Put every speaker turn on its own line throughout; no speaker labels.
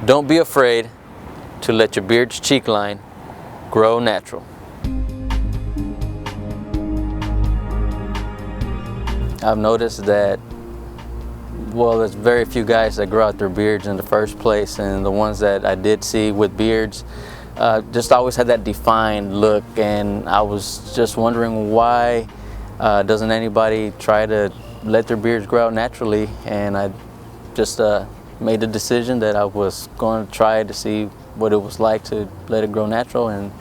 Don't be afraid to let your beard's cheek line grow natural. I've noticed that, well, there's very few guys that grow out their beards in the first place, and the ones that I did see with beards just always had that defined look, and I was just wondering why doesn't anybody try to let their beards grow out naturally. And I just made the decision that I was going to try to see what it was like to let it grow natural, and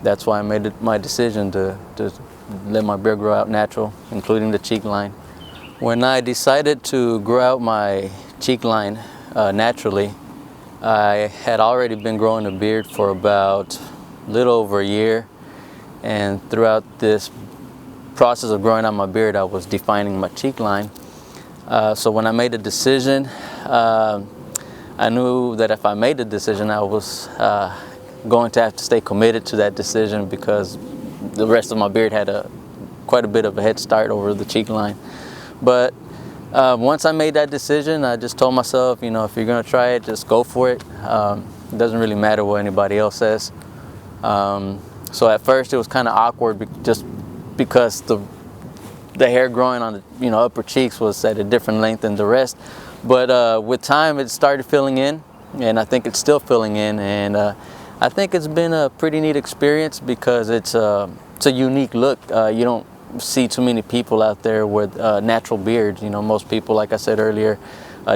that's why I made my decision to let my beard grow out natural, including the cheek line. When I decided to grow out my cheek line naturally, I had already been growing a beard for about a little over a year, and throughout this process of growing out my beard, I was defining my cheek line. So when I made the decision, I knew that if I made the decision, I was going to have to stay committed to that decision, because the rest of my beard had quite a bit of a head start over the cheek line. But once I made that decision, I just told myself, you know, if you're going to try it, just go for it. It doesn't really matter what anybody else says. So at first it was kind of awkward, just because the hair growing on the upper cheeks was at a different length than the rest. But with time, it started filling in, and I think it's still filling in. And I think it's been a pretty neat experience, because it's a unique look. You don't see too many people out there with natural beards. You know, most people, like I said earlier,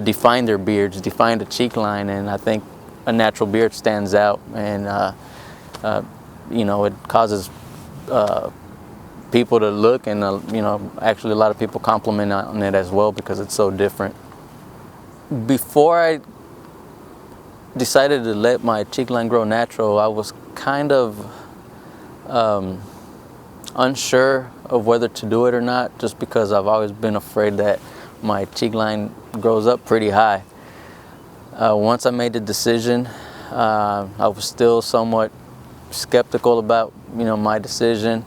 define their beards, define the cheek line, and I think a natural beard stands out, and it causes people to look, and actually a lot of people compliment on it as well, because it's so different. Before I decided to let my cheek line grow natural, I was kind of unsure of whether to do it or not, just because I've always been afraid that my cheek line grows up pretty high. Once I made the decision, I was still somewhat skeptical about my decision,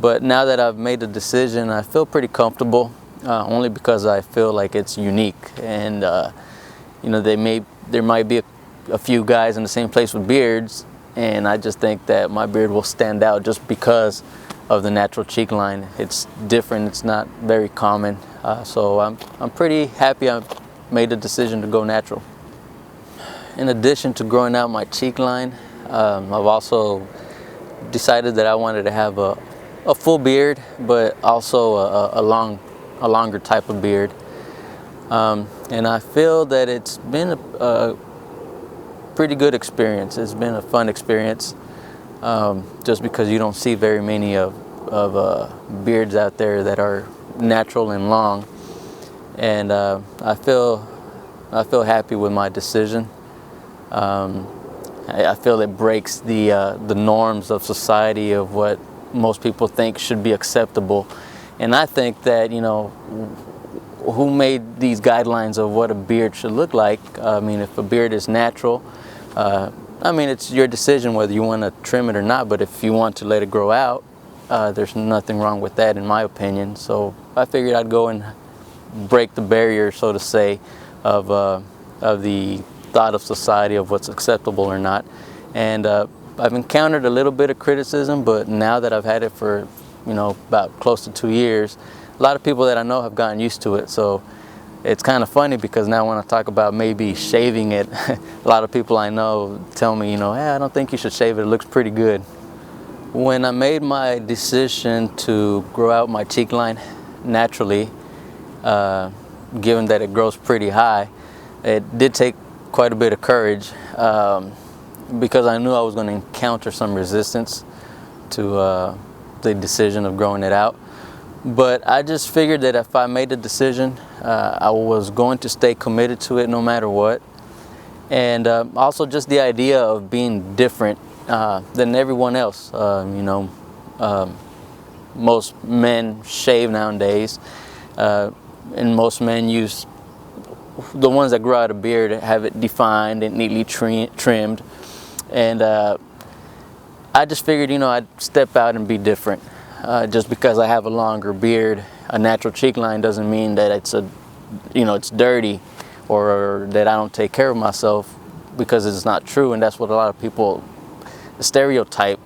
but now that I've made the decision, I feel pretty comfortable, only because I feel like it's unique. And there might be a few guys in the same place with beards, and I just think that my beard will stand out just because of the natural cheek line. It's different, it's not very common, so I'm pretty happy I made the decision to go natural. In addition to growing out my cheek line, I've also decided that I wanted to have a full beard, but also a longer type of beard, and I feel that it's been a pretty good experience. It's been a fun experience, just because you don't see very many of beards out there that are natural and long, and I feel happy with my decision. I feel it breaks the norms of society of what most people think should be acceptable, and I think that who made these guidelines of what a beard should look like? I mean, if a beard is natural, it's your decision whether you want to trim it or not, but if you want to let it grow out, there's nothing wrong with that, in my opinion. So I figured I'd go and break the barrier, so to say, of the thought of society of what's acceptable or not. And I've encountered a little bit of criticism, but now that I've had it for about close to 2 years, a lot of people that I know have gotten used to it. So it's kind of funny, because now when I talk about maybe shaving it, a lot of people I know tell me, hey, I don't think you should shave it, it looks pretty good. When I made my decision to grow out my cheek line naturally, given that it grows pretty high, it did take quite a bit of courage, because I knew I was going to encounter some resistance to the decision of growing it out. But I just figured that if I made the decision, I was going to stay committed to it no matter what. And also just the idea of being different than everyone else. Most men shave nowadays, and most men use, the ones that grow out a beard have it defined and neatly trimmed. And I just figured, I'd step out and be different. Just because I have a longer beard, a natural cheek line, doesn't mean that it's dirty, or that I don't take care of myself. because it's not true, and that's what a lot of people stereotype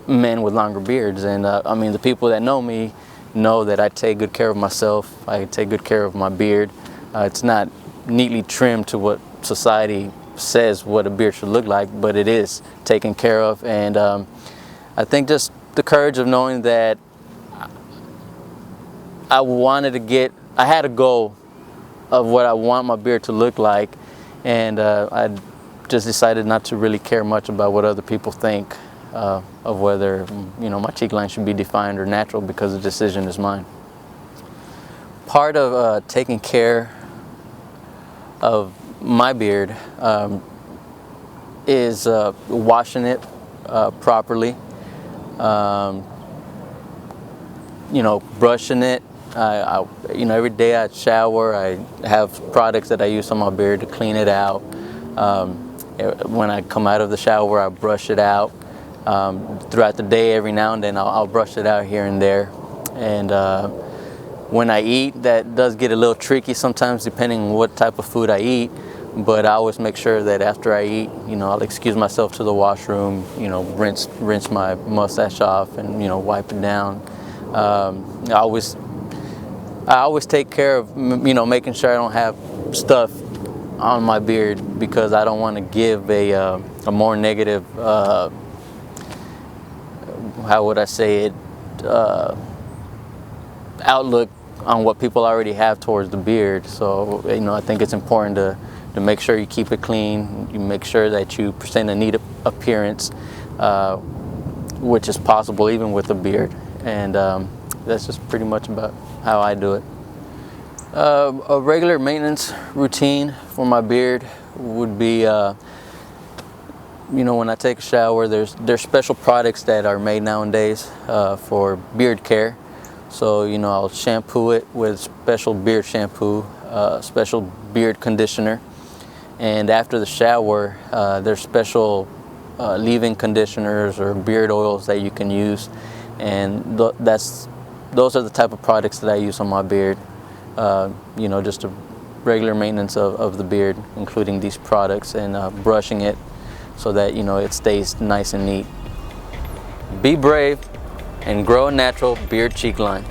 men with longer beards. And I mean, the people that know me know that I take good care of myself. I take good care of my beard. It's not neatly trimmed to what society says what a beard should look like, but it is taken care of. And I think just the courage of knowing that I had a goal of what I want my beard to look like, and I just decided not to really care much about what other people think of whether, you know, my cheek line should be defined or natural, because the decision is mine. Part of taking care of my beard is washing it properly, you know, brushing it. You know, every day I shower, I have products that I use on my beard to clean it out. When I come out of the shower, I brush it out. Throughout the day, every now and then, I'll brush it out here and there. And when I eat, that does get a little tricky sometimes, depending on what type of food I eat. But I always make sure that after I eat, you know, I'll excuse myself to the washroom, you know, rinse my mustache off, and, you know, wipe it down. I always take care of, you know, making sure I don't have stuff on my beard, because I don't want to give a more negative, how would I say it, outlook on what people already have towards the beard. So, you know, I think it's important to make sure you keep it clean. You make sure that you present a neat appearance, which is possible even with a beard. And that's just pretty much about how I do it. A regular maintenance routine for my beard would be, you know, when I take a shower, there's special products that are made nowadays for beard care. So, you know, I'll shampoo it with special beard shampoo, special beard conditioner. And after the shower, there's special leave-in conditioners or beard oils that you can use. And those are the type of products that I use on my beard. You know, just a regular maintenance of the beard, including these products, and brushing it so that, you know, it stays nice and neat. Be brave and grow a natural beard cheek line.